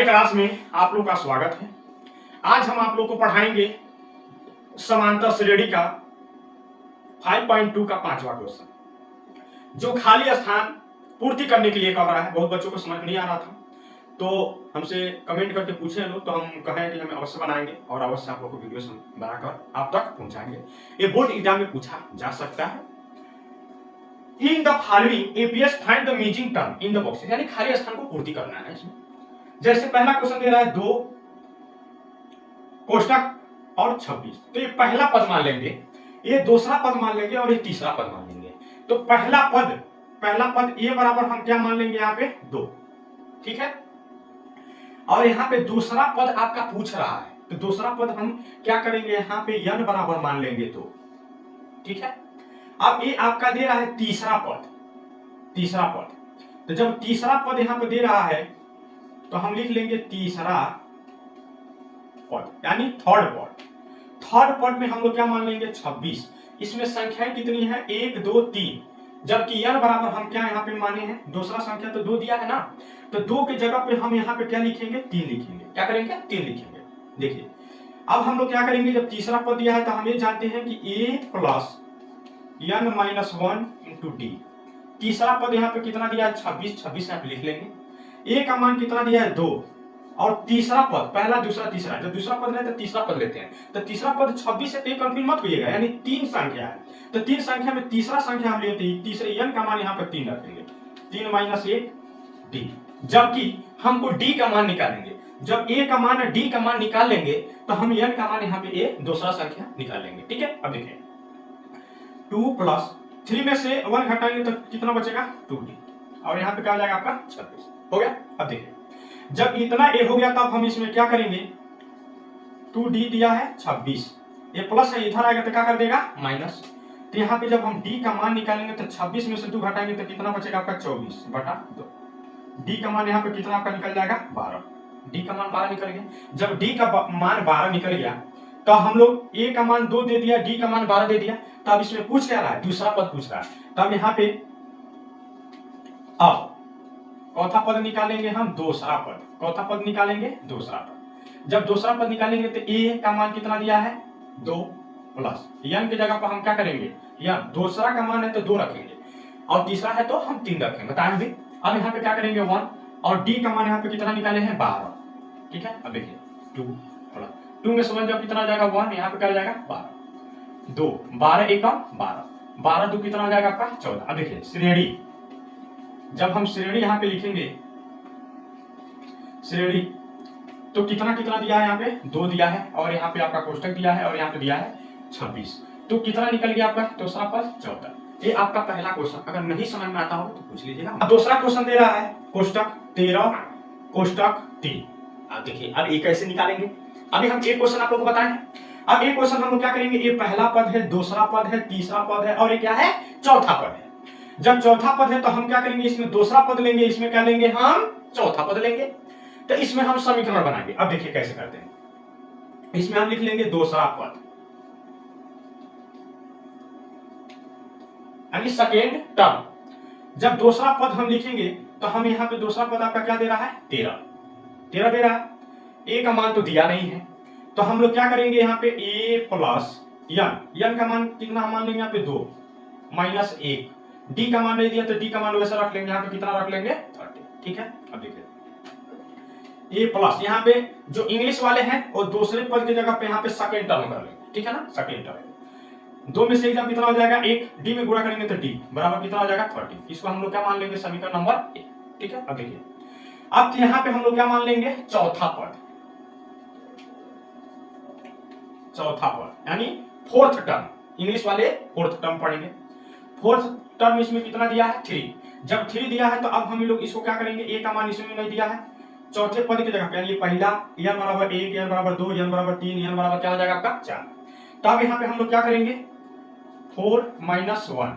Class में आप लोग का स्वागत है। आज हम आप लोग को पढ़ाएंगे समांतर श्रेणी का 5.2 का 5वां क्वेश्चन, जो खाली स्थान पूर्ति करने के लिए कह रहा है। बहुत बच्चों को समझ नहीं आ रहा था, तो हमसे कमेंट करके पूछे लोग, तो हम कहें कि हम अवश्य बनाएंगे और अवश्य आप लोग को वीडियो बनाकर आप तक पहुंचाएंगे। ये बोर्ड एग्जाम में पूछा जा सकता है। In the following APS find the missing term in the boxes, यानी खाली स्थान को पूर्ति करना है इसमें। जैसे पहला क्वेश्चन दे रहा है 2 कोष्टक और 26, तो ये पहला पद मान लेंगे, ये दूसरा पद मान लेंगे और ये तीसरा पद मान लेंगे। तो पहला पद ए बराबर हम क्या मान लेंगे यहाँ पे 2, ठीक है। और यहाँ पे दूसरा पद आपका पूछ रहा है, तो दूसरा पद हम क्या करेंगे, यहाँ पे n बराबर मान लेंगे 2, ठीक है। अब ये आपका दे रहा है तीसरा पद, तो जब तीसरा पद यहाँ पे दे रहा है तो हम लिख लेंगे तीसरा पद, यानी थर्ड पद में हम लोग क्या मान लेंगे 26। इसमें संख्याएं कितनी है 1 2 3, जबकि n बराबर हम क्या यहाँ पे माने हैं, दूसरा संख्या तो 2 दिया है ना, तो 2 की जगह पे हम यहाँ पे क्या लिखेंगे 3 लिखेंगे। क्या करेंगे 3 लिखेंगे। देखिए अब हम लोग क्या करेंगे, जब तीसरा पद दिया है तो हम ये जानते हैं कि a plus n minus 1 into D. तीसरा पद यहाँ पे कितना दिया है 26 यहाँ पे लिख लेंगे। a का मान कितना दिया है 2, और तीसरा पद पहला दूसरा तीसरा, जब दूसरा पद लेते हैं तीसरा पद लेते हैं, तो तीसरा पद 26 है, तो कंफ्यूज मत होइएगा, यानी 3 संख्या है। तो 3 संख्या में तीसरा संख्या हम लेते हैं, तीसरे n का मान यहाँ पर 3 रखेंगे, 3 माइनस 1 d। जबकि हमको d का मान निकालेंगे, जब a का मान d का मान निकाल लेंगे तो हम n का मान यहाँ पे a दूसरा संख्या निकाल लेंगे, ठीक है। अब देखिए 2 प्लस 3 में से 1 घटाएंगे तो कितना बचेगा 2d, और यहाँ पे क्या हो जाएगा आपका 26, हो गया। अब देखिए जब इतना a हो गया तब हम इसमें क्या करेंगे, 2d दिया है 26, ये प्लस है, इधर आएगा तो क्या कर देगा माइनस। तो यहाँ पे जब हम d का मान निकालेंगे तो 26 में से 2 घटाएंगे तो कितना बचेगा आपका 24 बटा 2। d का मान यहाँ पे कितना आपका निकल जाएगा 12, d का मान 12 निकल गया। जब d का मान 12 निकल गया तो हम लोग a का मान 2 दे दिया, d का मान 12 दे दिया, तब इसमें पूछ क्या रहा है, दूसरा पद पूछ रहा है। तब यहाँ पे अब चौथा पद निकालेंगे हम, दूसरा पद, चौथा पद निकालेंगे दूसरा पद। जब दूसरा पद निकालेंगे तो a का मान कितना दिया है 2 प्लस n की जगह पर हम क्या करेंगे, या दूसरा का मान है तो 2 रखेंगे, और तीसरा है तो हम 3 रखेंगे, बताएं भी। अब यहाँ पे क्या करेंगे 1, और d का मान यहाँ पे कितना निकाले हैं 12, ठीक है। अब देखिए 2 प्लस 2 में समझ जाओ कितना हो जाएगा 1, यहाँ पे क्या हो जाएगा 12, 2 12 1 12, 12 2 कितना हो जाएगा आपका 14। अब देखिए श्रेणी, जब हम श्रेणी यहाँ पे लिखेंगे श्रेणी, तो कितना कितना दिया है, यहाँ पे 2 दिया है, और यहाँ पे आपका कोष्टक दिया है, और यहाँ पे दिया है 26, तो कितना निकल गया आपका दूसरा पद 14। ये आपका पहला क्वेश्चन, अगर नहीं समझ में आता हो तो पूछ लीजिएगा। अब दूसरा क्वेश्चन दे रहा है कोष्टक 13 कोष्टक 3। अब देखिए अब ये कैसे निकालेंगे, अभी हम एक क्वेश्चन आप लोग को बताए। अब एक क्वेश्चन हम लोग क्या करेंगे, ये पहला पद है, दूसरा पद है, तीसरा पद है, और ये क्या है चौथा पद है। जब चौथा पद है तो हम क्या करेंगे, इसमें दूसरा पद लेंगे, इसमें क्या लेंगे हम चौथा पद लेंगे, तो इसमें हम समीकरण बनाएंगे। अब देखिए कैसे करते हैं, इसमें हम लिख लेंगे दूसरा पद, यानी सेकेंड टर्म। जब दूसरा पद हम लिखेंगे तो हम यहाँ पे दूसरा पद आपका क्या दे रहा है 13 दे रहा है, a का मान तो दिया नहीं है, तो हम लोग क्या करेंगे, यहाँ पे a प्लस n का मान कितना मान लेंगे यहाँ पे 2 माइनस 1, d का मान नहीं दिया तो d का मान वैसा रख लेंगे, यहाँ पे कितना रख लेंगे 30, ठीक है। अब देखिए a प्लस, यहाँ पे जो इंग्लिश वाले हैं वो दूसरे पद की जगह पे यहाँ पे सेकेंड टर्म कर लेंगे, ठीक है ना, सेकेंड टर्म। 2 में से एग्जाम कितना हो जाएगा 1, d में गुणा करेंगे तो d बराबर कितना हो जाएगा 30। इसको हम लोग क्या मान लेंगे समीकरण नंबर 1, ठीक है। अब देखिए अब यहाँ पे हम लोग क्या मान लेंगे चौथा पद, यानी फोर्थ टर्म, इंग्लिश वाले फोर्थ टर्म पढ़ेंगे। फोर्थ टर्म इसमें कितना दिया है 3, जब 3 दिया है तो अब हम लोग इसको क्या करेंगे, a का मान इसमें नहीं दिया है, चौथे पद की जगह पे, यानी पहला n बराबर 1, n बराबर 2, n बराबर 3, n बराबर क्या हो जाएगा आपका 4। तो अब यहाँ पे हम लोग क्या करेंगे 4 माइनस 1,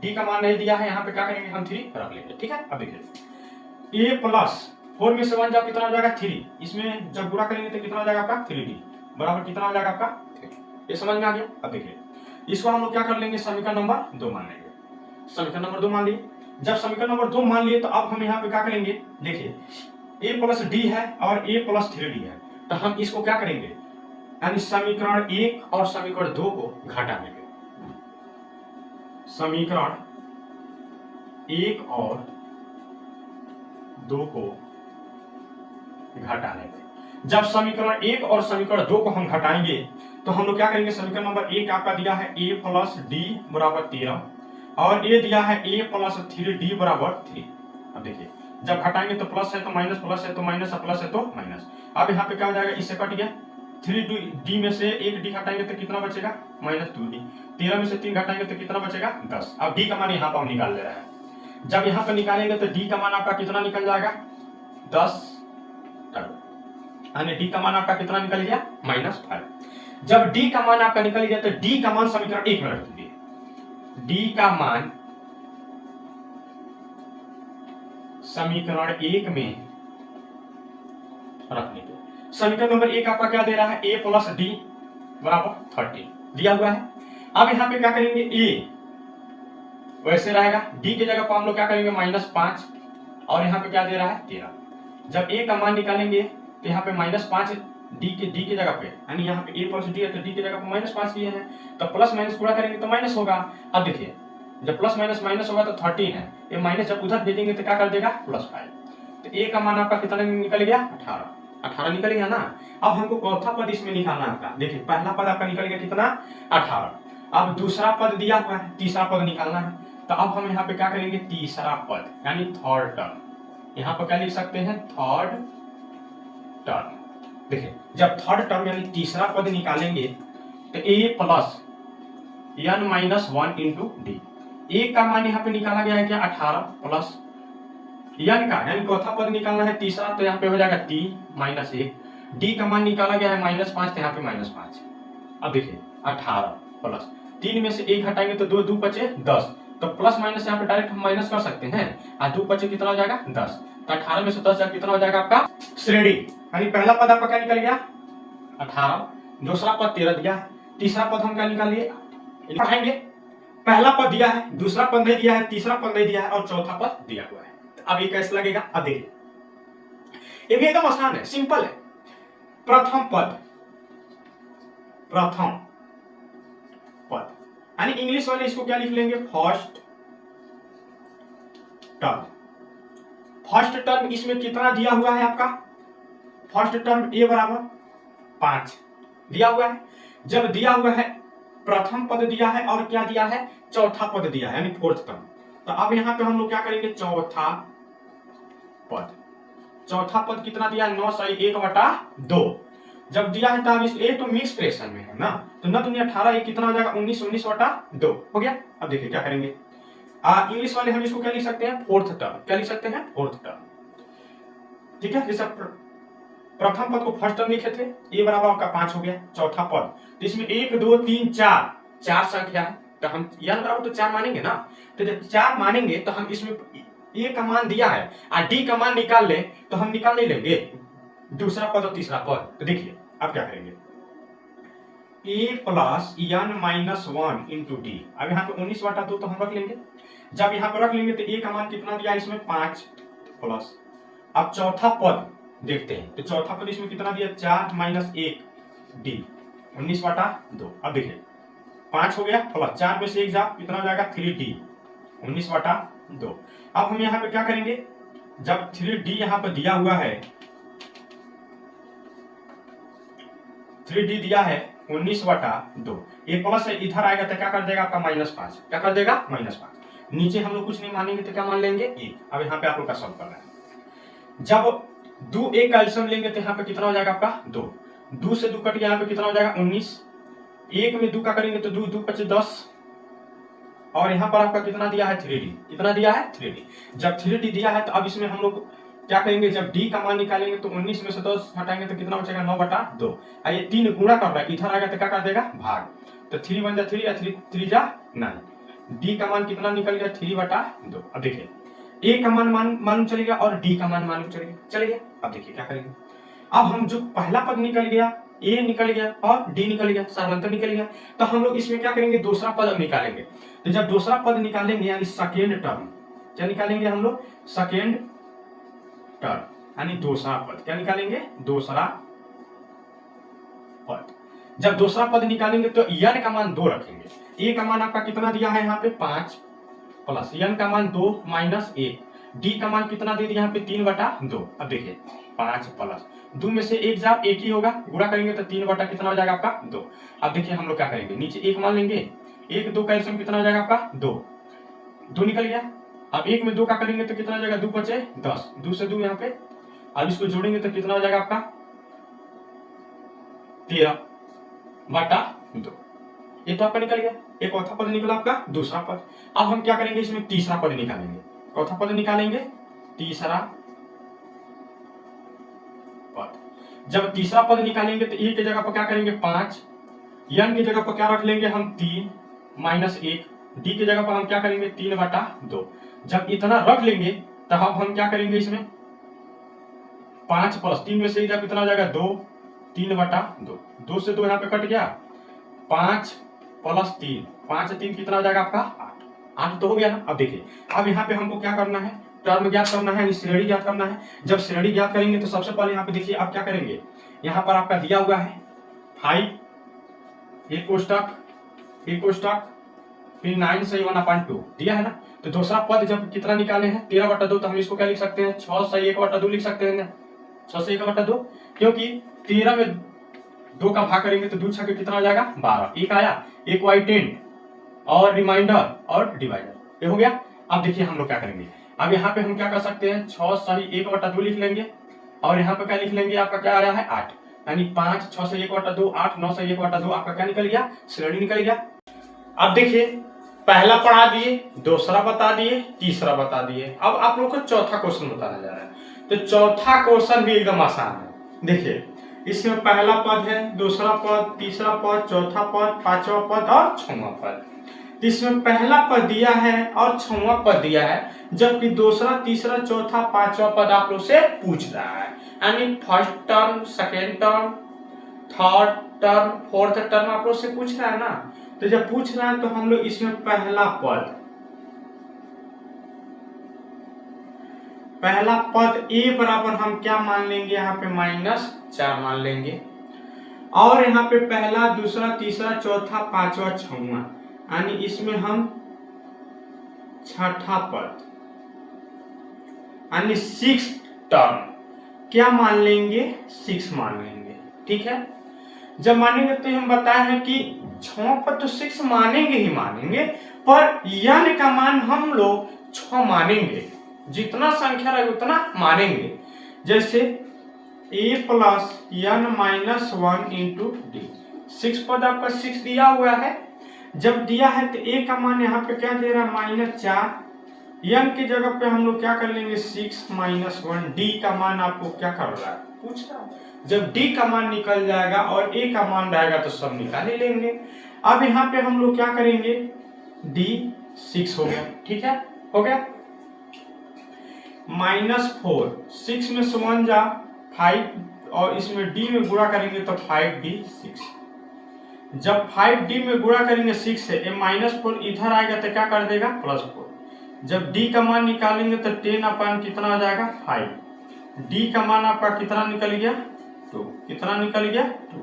d का मान नहीं दिया है, यहाँ पे क्या करेंगे हम 3 रख लेंगे, ठीक है। अब देखिए a प्लस 4 में से 1 जाओ कितना हो जाएगा 3, इसमें जब गुणा करेंगे तो कितना हो जाएगा आपका 3d बराबर कितना हो जाएगा आपका 3। ये समझ में आ गया। अब देखिए इसको हम लोग क्या कर लेंगे समीकरण नंबर 2 मान लेंगे, समीकरण नंबर 2 मान लिए। जब समीकरण नंबर 2 मान लिए तो अब हम यहाँ पे क्या करेंगे, देखिए a प्लस डी है और a प्लस 3d है, तो हम इसको क्या करेंगे, यानी समीकरण 1 और समीकरण 2 को घटा देंगे। समीकरण 1 और 2 को घटा लेंगे। जब समीकरण 1 और समीकरण 2 को हम घटाएंगे तो हम लोग क्या करेंगे, समीकरण नंबर 1 आपका दिया है a प्लस डी बराबर 13 और a दिया है a प्लस 3d बराबर 3। अब देखिए जब घटाएंगे तो प्लस है तो माइनस, प्लस है तो माइनस, प्लस है तो माइनस। अब यहाँ पे क्या हो जाएगा, इससे कट गया 3d में से 1d घटाएंगे तो कितना बचेगा, -2d। 13 में से 3 घटाएंगे तो कितना बचेगा, 10। अब d का मान यहाँ पर हम निकाल ले रहे हैं। जब यहाँ पे निकालेंगे तो d का मान आपका कितना निकल जाएगा, 10, यानी d का मान आपका कितना निकल गया, -5। जब d का मान आपका निकल गया तो d का मान समीकरण 1 में रख दीजिए। d का मान समीकरण 1 में रखने के समीकरण नंबर 1 आपका क्या दे रहा है, a प्लस डी बराबर 30 दिया हुआ है। अब यहाँ पे क्या करेंगे, a वैसे रहेगा, d की जगह पर हम लोग क्या करेंगे, -5 और यहाँ पे क्या दे रहा है, 13। जब a का मान निकालेंगे तो यहाँ पे -5 d की जगह पे, यानी यहाँ पे a प्लस डी है तो d की जगह पे -5 किए हैं, तो प्लस माइनस पूरा करेंगे तो माइनस होगा। अब देखिए जब प्लस माइनस माइनस होगा तो 13 है, ये माइनस जब उधर भेजेंगे तो क्या कर देगा, +5। तो a का मान आपका कितना निकल गया, 18 निकल गया ना। अब हमको चौथा पद इसमें निकालना है। देखिए पहला पद आपका निकल गया कितना, 18। अब दूसरा पद दिया हुआ है, तीसरा पद निकालना है। तो अब हम यहाँ पे क्या करेंगे, तीसरा पद यानी थर्ड टर्म, यहाँ पर क्या लिख सकते हैं, थर्ड टर्म। देखिए जब थर्ड टर्म यानी तीसरा पद निकालेंगे तो a plus n-1 into D. a का मान यहाँ पे निकाला गया है क्या, 18 प्लस n का यानी चौथा पद निकालना है तीसरा, तो यहाँ पे हो जाएगा t -1। d का मान निकाला गया है -5, तो यहाँ पे -5। अब देखिए 18 प्लस 3 में से 1 हटाएंगे तो 2 बचे 10, तो प्लस माइनस यहाँ पे डायरेक्ट हम माइनस कर सकते हैं। और 2 बचे कितना हो जाएगा, 10। तो 18 में से 10 कितना हो जाएगा आपका, श्रेणी यानी पहला पद आपका क्या निकल गया, 18, दूसरा पद 13 दिया है, तीसरा पद हम क्या निकाल लिए, पढ़ाएंगे। पहला पद दिया है, दूसरा पद नहीं दिया है, तीसरा पद नहीं दिया है और चौथा पद दिया हुआ है। अब ये कैसे लगेगा, अब देखिए ये भी एकदम आसान है, सिंपल है। प्रथम पद यानी इंग्लिश वाले इसको क्या लिख लेंगे, फर्स्ट टर्म। फर्स्ट टर्म इसमें कितना दिया हुआ है आपका, फर्स्ट टर्म a बराबर 5 दिया हुआ है। जब दिया हुआ है प्रथम पद दिया है और क्या दिया है, चौथा पद दिया है यानी फोर्थ टर्म। तो अब यहाँ पे हम लोग क्या करेंगे, चौथा पद कितना दिया है, 9 सही 1/2। जब दिया है तब इस ए तो मिक्स फ्रैक्शन में है ना, तो 9 दूनी 18, ये कितना हो जाएगा, 19/2 हो गया। अब देखिए क्या करेंगे, इंग्लिश वाले हम इसको क्या लिख सकते हैं, फोर्थ टर्म। क्या लिख सकते हैं, फोर्थ टर्म। ठीक है, जैसे प्रथम पद को फर्स्ट टर्म लिखे थे, ए बराबर आपका 5 हो गया। चौथा पद तो इसमें 1 2 3 4 संख्या है, तो हम n बराबर तो 4 मानेंगे ना। तो जब 4 मानेंगे तो हम इसमें a का मान दिया है और d का मान निकाल ले तो हम निकाल नहीं लेंगे दूसरा पद और तीसरा पद। तो देखिए अब क्या करेंगे, a plus n-1 into D. अब यहाँ पे 19/2 तो हम रख लेंगे। जब यहाँ पर रख लेंगे तो a का मान कितना दिया है, इसमें 5 प्लस। अब चौथा पद देखते हैं, तो चौथा पद इसमें कितना दिया, 4 - 1 डी 19/2। अब देखिए 5 हो गया प्लस 4 में से 1 जा, कितना हो जाएगा, 3d 19/2। अब हम यहाँ पे क्या करेंगे, जब 3d यहाँ पे दिया हुआ है, 3d दिया है 19/2, ये प्लस है इधर आएगा तो क्या कर देगा आपका -5। क्या कर देगा, -5। नीचे हम लोग कुछ नहीं मानेंगे तो क्या मान लेंगे, 1। अब यहाँ पे आप लोग का सॉल्व करना है। जब 2 1 का एल्सियम लेंगे तो यहाँ पे कितना हो जाएगा आपका, 2 से 2 कट गया, यहाँ पे कितना हो जाएगा, 19। 1 में 2 का करेंगे तो 2 2 5 10, और यहाँ पर आपका कितना दिया है, 3d। कितना दिया है, 3d। जब 3d दिया है तो अब इसमें हम लोग क्या करेंगे, जब d का मान निकालेंगे तो 19 में से 10 हटाएंगे तो कितना बचेगा, 9/2। ये 3 गुणा कर रहा है, इधर आएगा तो क्या कर देगा, भाग। तो 3 1 जा 3 या 3 जा 9। d का मान कितना निकल गया, 3/2। अब देखिए a का मान मालूम चलेगा और d का मान मालूम चलेगा। अब देखिए क्या करेंगे, अब हम जो पहला पद निकल गया, a निकल गया और d निकल गया, सामांतर निकल गया, तो हम लोग इसमें क्या करेंगे, दूसरा पद निकालेंगे। तो जब दूसरा पद निकालेंगे यानी सेकेंड टर्म, क्या निकालेंगे हम लोग, सेकेंड टर्म। यानी दूसरा पद। क्या निकालेंगे? दूसरा पद। जब दूसरा पद निकालेंगे तो n का मान 2 रखेंगे। a का मान आपका कितना दिया है यहाँ पे 5 प्लस n का मान 2 माइनस 1, d का मान कितना दे दिया यहाँ पे 3/2। अब देखिए 5 प्लस 2 में से एक जाओ एक ही होगा, गुणा करेंगे तो 3 बटा कितना हो जाएगा आपका 2। अब देखिए हम लोग क्या करेंगे, नीचे एक मान लेंगे, 1 2 का एलसीएम कितना हो जाएगा आपका 2, 2 निकल गया। अब 1 में 2 का करेंगे तो कितना हो जाएगा 2 बचे 10, 2 से 2 यहाँ पे। अब इसको जोड़ेंगे तो कितना हो जाएगा आपका 13/2। ये तो आपका निकल गया, एक चौथा पद निकला आपका दूसरा पद। अब हम क्या करेंगे, इसमें तीसरा पद निकालेंगे। चौथा पद निकालेंगे, तीसरा पद। जब तीसरा पद निकालेंगे तो ए की जगह पर क्या करेंगे 5, n की जगह पर क्या रख लेंगे हम 3 माइनस 1, d की जगह पर हम क्या करेंगे 3/2। जब इतना रख लेंगे तब हम क्या करेंगे, इसमें 5 प्लस 3 में से जब कितना हो जाएगा 2, 3/2, 2 से 2 यहाँ पे कट गया, 5 प्लस 3, 5 3 कितना हो जाएगा आपका 8, 8 तो हो गया ना। अब देखिए अब यहाँ पे हमको क्या करना है, टर्म ज्ञात करना है, श्रेणी ज्ञात करना है। जब श्रेणी ज्ञात करेंगे तो सबसे पहले यहाँ पे देखिए आप क्या करेंगे, यहाँ पर आपका दिया हुआ है 5 एक कोष्टक फिर 9 से 1/2 दिया है ना। तो दूसरा पद जब कितना निकाले हैं 13/2, तो हम इसको क्या लिख सकते हैं 6 से 1/2 लिख सकते हैं ना, 6 से 1/2, क्योंकि 13 में 2 का भाग करेंगे तो 2 6 कितना हो जाएगा 12, एक आया, एक वाई 10 और रिमाइंडर और डिवाइडर, ये हो गया। अब देखिए हम लोग क्या करेंगे, अब यहाँ पे हम क्या कर सकते हैं 6 सही 1/2 लिख लेंगे और यहाँ पे क्या लिख लेंगे, आपका क्या आ रहा है 8, यानी 5 6 से 1/2 8 9 से 1/2 आपका क्या निकल गया, श्रेणी निकल गया। अब देखिए पहला पढ़ा दिए, दूसरा बता दिए, तीसरा बता दिए, अब आप लोग को चौथा क्वेश्चन बताना जा रहा है। तो चौथा क्वेश्चन भी एकदम आसान है। देखिए इसमें पहला पद है, दूसरा पद, तीसरा पद, चौथा पद, पांचवा पद और छठवां पद। इसमें पहला पद दिया है और छठवां पद दिया है, जबकि दूसरा तीसरा चौथा पांचवा पद आप लोग से पूछ रहा है, यानी first term, second term, third term, fourth term आप लोग से पूछ रहा है ना। तो जब पूछ रहा है तो हम लोग इसमें पहला पद ए बराबर हम क्या मान लेंगे, यहाँ पे -4 मान लेंगे, और यहाँ पे पहला दूसरा तीसरा चौथा पांचवा छठवां, यानी इसमें हम छठा पद यानी 6 टर्म क्या मान लेंगे 6 मान लेंगे। ठीक है, जब मानेंगे तो हम बताए हैं कि 6 पर तो 6 मानेंगे ही मानेंगे, पर n का मान हम लोग 6 मानेंगे, जितना संख्या रहे उतना मानेंगे। जैसे a plus n minus 1 into D, 6 पद आपका 6 दिया हुआ है। जब दिया है तो a का मान यहाँ पे क्या दे रहा है -4, n की जगह पे हम लोग क्या कर लेंगे 6 माइनस 1, d का मान आपको क्या कर रहा है पूछ रहा है। जब d का मान निकल जाएगा और a का मान रहेगा तो सब निकाल ही लेंगे। अब यहाँ पे हम लोग क्या करेंगे, d 6 हो गया, ठीक है हो गया, -4, 6 में से 1 जा 5 और इसमें d में गुणा करेंगे तो 5d 6। जब 5d में गुणा करेंगे 6 से, -4 इधर आएगा तो क्या कर देगा +4। जब d का मान निकालेंगे तो 10 कितना हो जाएगा 5, d का मान आपका कितना निकल गया 2, कितना निकल गया 2।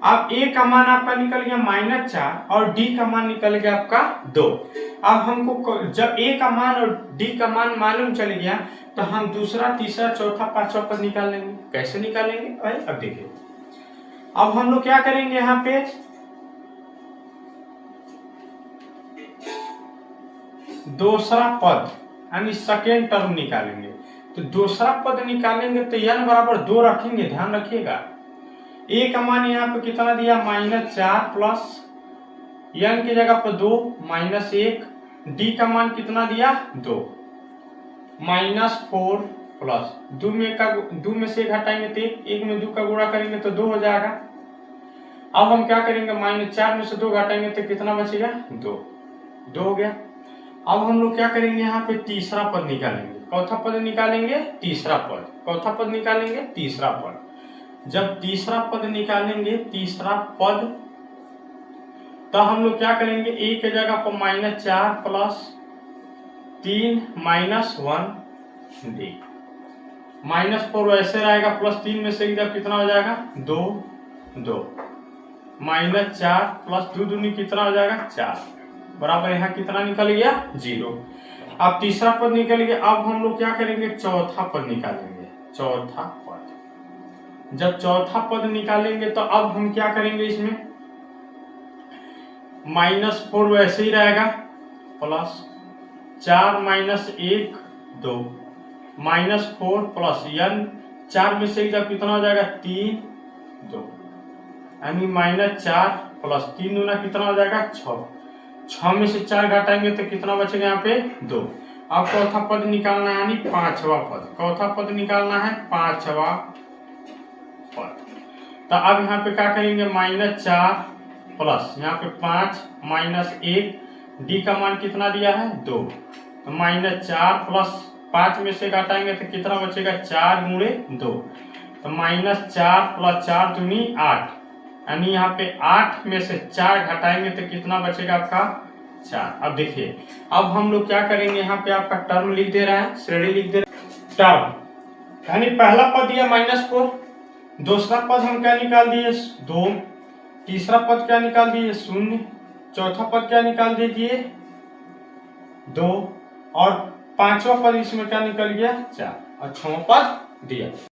अब a का मान आपका निकल गया -4 और d का मान निकल गया आपका 2। अब हमको जब a का मान और d का मान मालूम चल गया तो हम दूसरा तीसरा चौथा पांचवा पद निकाल लेंगे। कैसे निकालेंगे भाई, अब देखिए अब हम लोग क्या करेंगे, यहाँ पे दूसरा पद यानी सेकेंड टर्म निकालेंगे। तो दूसरा पद निकालेंगे तो n बराबर 2 रखेंगे, ध्यान रखिएगा। a का मान यहाँ पे कितना दिया -4 प्लस n की जगह पर 2 -1, d का मान कितना दिया 2, -4 प्लस 2 में से घटाएंगे तो 1 में 2 का गुणा करेंगे तो 2 हो जाएगा। अब हम क्या करेंगे -4 में से 2 घटाएंगे तो कितना बचेगा 2 हो गया। अब हम लोग क्या करेंगे, यहाँ पे तीसरा पद निकालेंगे, चौथा पद निकालेंगे तीसरा पद, चौथा पद निकालेंगे तीसरा पद। जब तीसरा पद निकालेंगे तीसरा पद तो हम लोग क्या करेंगे, a के जगह पर -4 प्लस 3 -1 d, -4 वैसे रहेगा, +3 में से जब कितना हो जाएगा 2 2, -4 + 2 दूनी कितना हो जाएगा 4, बराबर यहाँ कितना निकल गया 0। अब तीसरा पद निकल गया। अब हम लोग क्या करेंगे, चौथा पद निकालेंगे। चौथा पद, जब चौथा पद निकालेंगे तो अब हम क्या करेंगे, इसमें -4 वैसे ही रहेगा, +4 - 1 2, -4 प्लस n 4 में से जब कितना हो जाएगा 3 2, यानी -4 + 3 दूना कितना हो जाएगा 6, 6 में से 4 घटाएंगे तो कितना बचेगा यहाँ पे 2। अब चौथा पद निकालना है, यानी पांचवा पद, चौथा पद निकालना है पांचवा पद। तो अब यहाँ पे क्या करेंगे, -4 प्लस यहाँ पे 5 -1, डी का मान कितना दिया है 2, तो -4 प्लस 5 में से घटाएंगे तो कितना बचेगा 4 × 2, तो -4 + 4 दूनी 8, यानी यहाँ पे 8 में से 4 घटाएंगे तो कितना बचेगा आपका 4। अब देखिए, अब हम लोग क्या करेंगे, यहाँ पे आपका टर्म लिख दे रहे हैं, श्रेणी लिख दे रहे हैं। टर्म यानी पहला पद दिया -4, दूसरा पद हम क्या निकाल दिए 2, तीसरा पद क्या निकाल दिए 0, चौथा पद क्या निकाल दीजिए 2, और पांचवा पद इसमें क्या निकल गया 4, और छठवां पद दिया।